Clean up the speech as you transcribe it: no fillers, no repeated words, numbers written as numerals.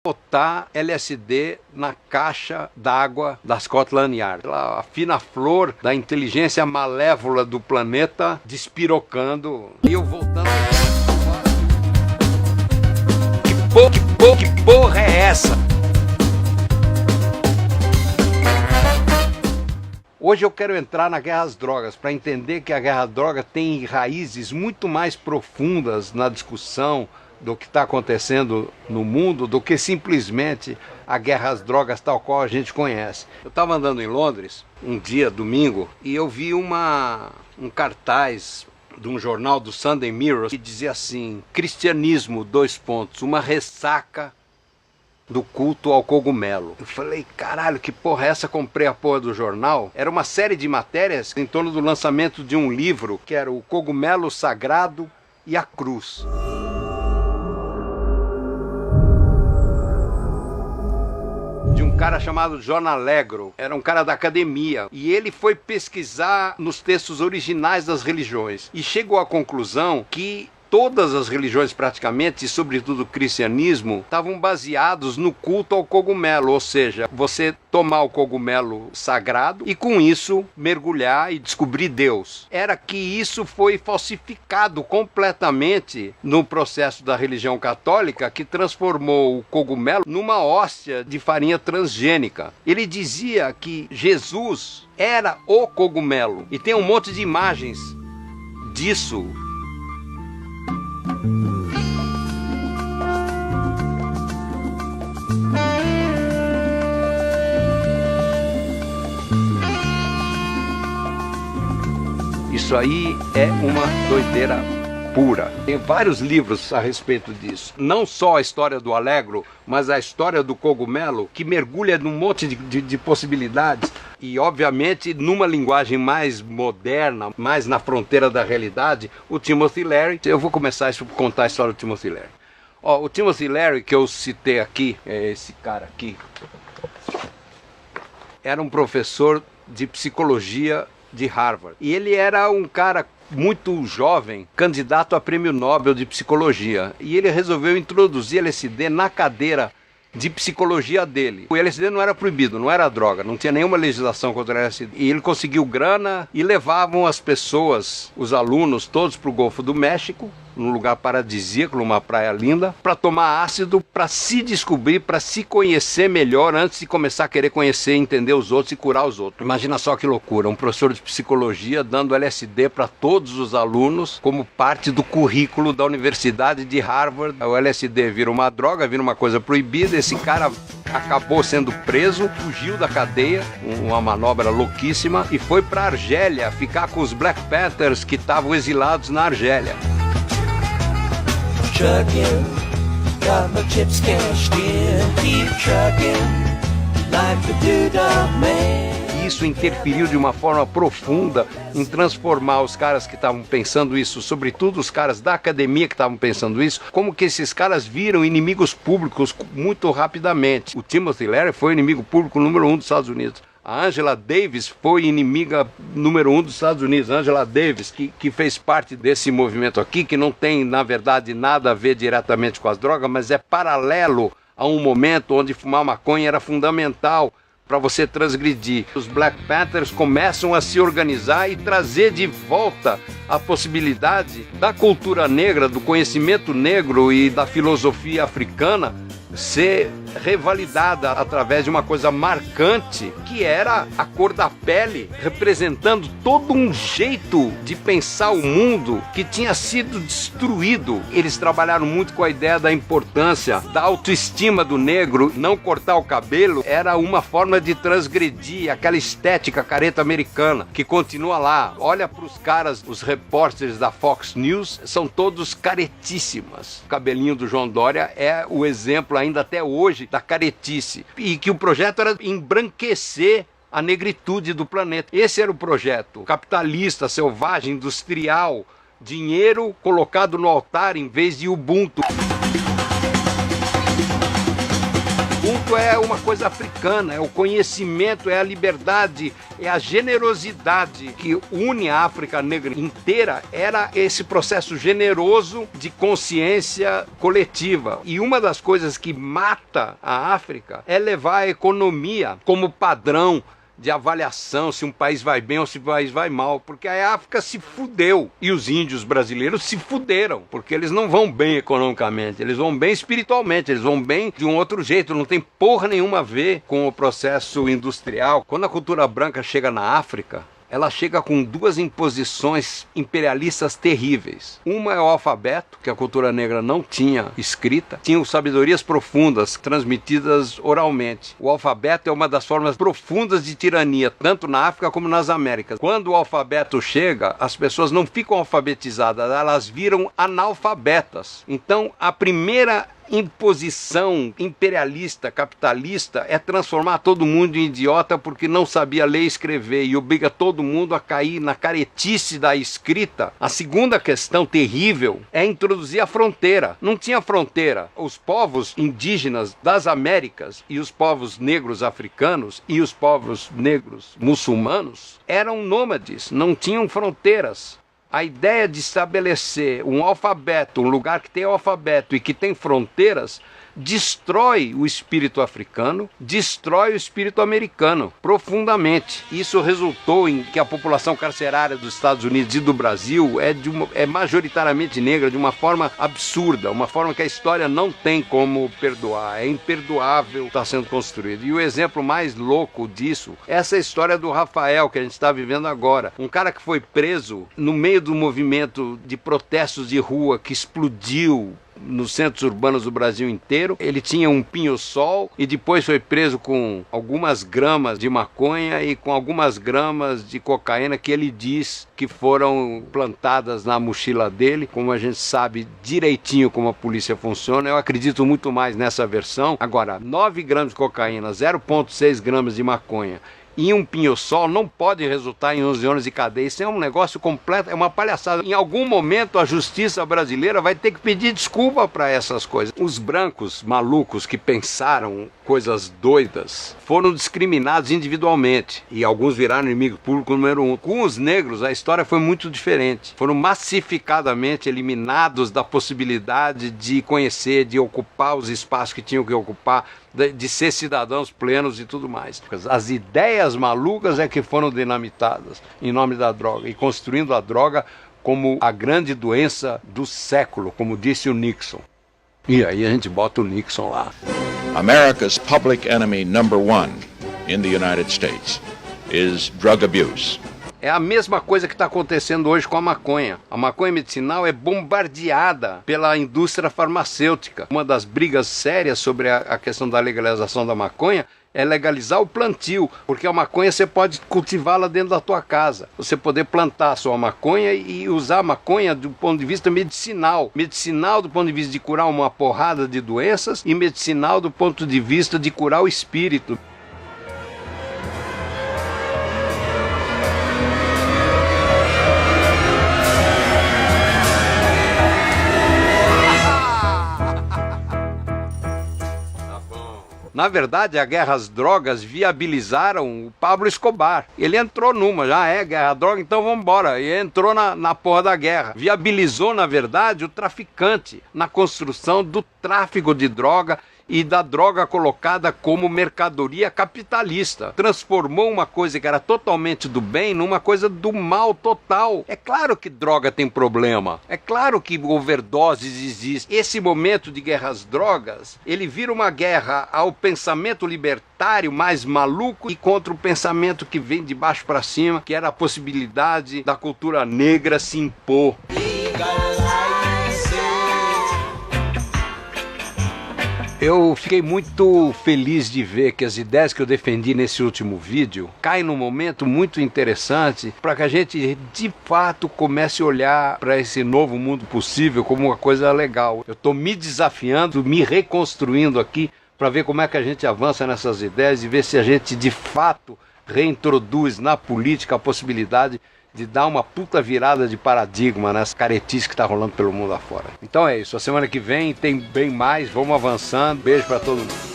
botar LSD na caixa d'água da Scotland Yard. A fina flor da inteligência malévola do planeta despirocando. E eu voltando. Que porra é essa? Hoje eu quero entrar na guerra às drogas, para entender que a guerra às drogas tem raízes muito mais profundas na discussão do que está acontecendo no mundo do que simplesmente a guerra às drogas tal qual a gente conhece. Eu estava andando em Londres, um dia, domingo, e eu vi um cartaz de um jornal do Sunday Mirror que dizia assim: cristianismo, : uma ressaca do culto ao cogumelo. Eu falei, caralho, que porra é essa? Comprei a porra do jornal. Era uma série de matérias em torno do lançamento de um livro que era O Cogumelo Sagrado e a Cruz. De um cara chamado John Allegro, era um cara da academia, e ele foi pesquisar nos textos originais das religiões e chegou à conclusão que todas as religiões praticamente, e sobretudo o cristianismo, estavam baseados no culto ao cogumelo, ou seja, você tomar o cogumelo sagrado e com isso mergulhar e descobrir Deus. Era que isso foi falsificado completamente no processo da religião católica, que transformou o cogumelo numa hóstia de farinha transgênica. Ele dizia que Jesus era o cogumelo, e tem um monte de imagens disso. Isso aí é uma doideira pura. Tem vários livros a respeito disso. Não só a história do Allegro, mas a história do cogumelo, que mergulha num monte de possibilidades. E, obviamente, numa linguagem mais moderna, mais na fronteira da realidade, o Timothy Leary. Eu vou começar a contar a história do Timothy Leary. O Timothy Leary, que eu citei aqui, é esse cara aqui, era um professor de psicologia de Harvard. E ele era um cara muito jovem, candidato a prêmio Nobel de psicologia. E ele resolveu introduzir LSD na cadeira de psicologia dele. O LSD não era proibido, não era droga, não tinha nenhuma legislação contra o LSD. E ele conseguiu grana e levavam as pessoas, os alunos, todos para o Golfo do México, num lugar paradisíaco, numa praia linda, para tomar ácido, para se descobrir, para se conhecer melhor antes de começar a querer conhecer, entender os outros e curar os outros. Imagina só que loucura, um professor de psicologia dando LSD para todos os alunos como parte do currículo da Universidade de Harvard. O LSD vira uma droga, vira uma coisa proibida, esse cara acabou sendo preso, fugiu da cadeia, uma manobra louquíssima, e foi para Argélia ficar com os Black Panthers que estavam exilados na Argélia. Trucking, got my chips cashed in, keep trucking, like the Doodah Man. Isso interferiu de uma forma profunda em transformar os caras que estavam pensando isso, sobretudo os caras da academia que estavam pensando isso, como que esses caras viram inimigos públicos muito rapidamente. O Timothy Leary foi o inimigo público número 1 dos Estados Unidos. A Angela Davis foi inimiga número 1 dos Estados Unidos. A Angela Davis, que fez parte desse movimento aqui, que não tem, na verdade, nada a ver diretamente com as drogas, mas é paralelo a um momento onde fumar maconha era fundamental para você transgredir. Os Black Panthers começam a se organizar e trazer de volta a possibilidade da cultura negra, do conhecimento negro e da filosofia africana ser revalidada através de uma coisa marcante, que era a cor da pele, representando todo um jeito de pensar o mundo que tinha sido destruído. Eles trabalharam muito com a ideia da importância da autoestima do negro. Não cortar o cabelo era uma forma de transgredir aquela estética careta americana que continua lá. Olha para os caras, os repórteres da Fox News, são todos caretíssimas. O cabelinho do João Dória é o exemplo ainda até hoje da caretice, e que o projeto era embranquecer a negritude do planeta. Esse era o projeto capitalista, selvagem, industrial, dinheiro colocado no altar em vez de Ubuntu. Ubuntu tudo é uma coisa africana, é o conhecimento, é a liberdade, é a generosidade que une a África negra inteira. Era esse processo generoso de consciência coletiva. E uma das coisas que mata a África é levar a economia como padrão de avaliação se um país vai bem ou se um país vai mal, porque a África se fudeu e os índios brasileiros se fuderam, porque eles não vão bem economicamente, eles vão bem espiritualmente, eles vão bem de um outro jeito, não tem porra nenhuma a ver com o processo industrial. Quando a cultura branca chega na África, ela chega com duas imposições imperialistas terríveis. Uma é o alfabeto, que a cultura negra não tinha escrita, tinham sabedorias profundas transmitidas oralmente. O alfabeto é uma das formas profundas de tirania, tanto na África como nas Américas. Quando o alfabeto chega, as pessoas não ficam alfabetizadas, elas viram analfabetas. Então, a primeira imposição imperialista, capitalista, é transformar todo mundo em idiota porque não sabia ler e escrever e obriga todo mundo a cair na caretice da escrita. A segunda questão terrível é introduzir a fronteira. Não tinha fronteira. Os povos indígenas das Américas e os povos negros africanos e os povos negros muçulmanos eram nômades, não tinham fronteiras. A ideia de estabelecer um alfabeto, um lugar que tem alfabeto e que tem fronteiras, destrói o espírito africano, destrói o espírito americano profundamente. Isso resultou em que a população carcerária dos Estados Unidos e do Brasil é majoritariamente negra de uma forma absurda, uma forma que a história não tem como perdoar. É imperdoável estar sendo construído. E o exemplo mais louco disso é essa história do Rafael que a gente está vivendo agora. Um cara que foi preso no meio do movimento de protestos de rua que explodiu nos centros urbanos do Brasil inteiro. Ele tinha um pinho-sol e depois foi preso com algumas gramas de maconha e com algumas gramas de cocaína que ele diz que foram plantadas na mochila dele. Como a gente sabe direitinho como a polícia funciona, eu acredito muito mais nessa versão. Agora, 9 gramas de cocaína, 0,6 gramas de maconha e um pinho-sol não pode resultar em 11 anos de cadeia. Isso é um negócio completo, é uma palhaçada. Em algum momento a justiça brasileira vai ter que pedir desculpa para essas coisas. Os brancos malucos que pensaram coisas doidas foram discriminados individualmente e alguns viraram inimigo público número 1. Com os negros a história foi muito diferente. Foram massificadamente eliminados da possibilidade de conhecer, de ocupar os espaços que tinham que ocupar, de ser cidadãos plenos e tudo mais. As ideias malucas é que foram dinamitadas em nome da droga e construindo a droga como a grande doença do século, como disse o Nixon. E aí a gente bota o Nixon lá. America's public enemy number 1 in the United States is drug abuse. É a mesma coisa que está acontecendo hoje com a maconha. A maconha medicinal é bombardeada pela indústria farmacêutica. Uma das brigas sérias sobre a questão da legalização da maconha é legalizar o plantio, porque a maconha você pode cultivá-la dentro da tua casa. Você poder plantar a sua maconha e usar a maconha do ponto de vista medicinal. Medicinal do ponto de vista de curar uma porrada de doenças e medicinal do ponto de vista de curar o espírito. Na verdade, a guerra às drogas viabilizaram o Pablo Escobar. Ele entrou numa, já é guerra à droga, então vamos embora. E entrou na porra da guerra. Viabilizou, na verdade, o traficante na construção do tráfico de droga e da droga colocada como mercadoria capitalista. Transformou uma coisa que era totalmente do bem numa coisa do mal total. É claro que droga tem problema. É claro que overdoses existem. Esse momento de guerra às drogas, ele vira uma guerra ao pensamento libertário mais maluco e contra o pensamento que vem de baixo para cima, que era a possibilidade da cultura negra se impor. Eu fiquei muito feliz de ver que as ideias que eu defendi nesse último vídeo caem num momento muito interessante para que a gente de fato comece a olhar para esse novo mundo possível como uma coisa legal. Eu estou me desafiando, me reconstruindo aqui para ver como é que a gente avança nessas ideias e ver se a gente de fato reintroduz na política a possibilidade de dar uma puta virada de paradigma nessa caretice que tá rolando pelo mundo afora. Então é isso, a semana que vem tem bem mais, vamos avançando, beijo pra todo mundo.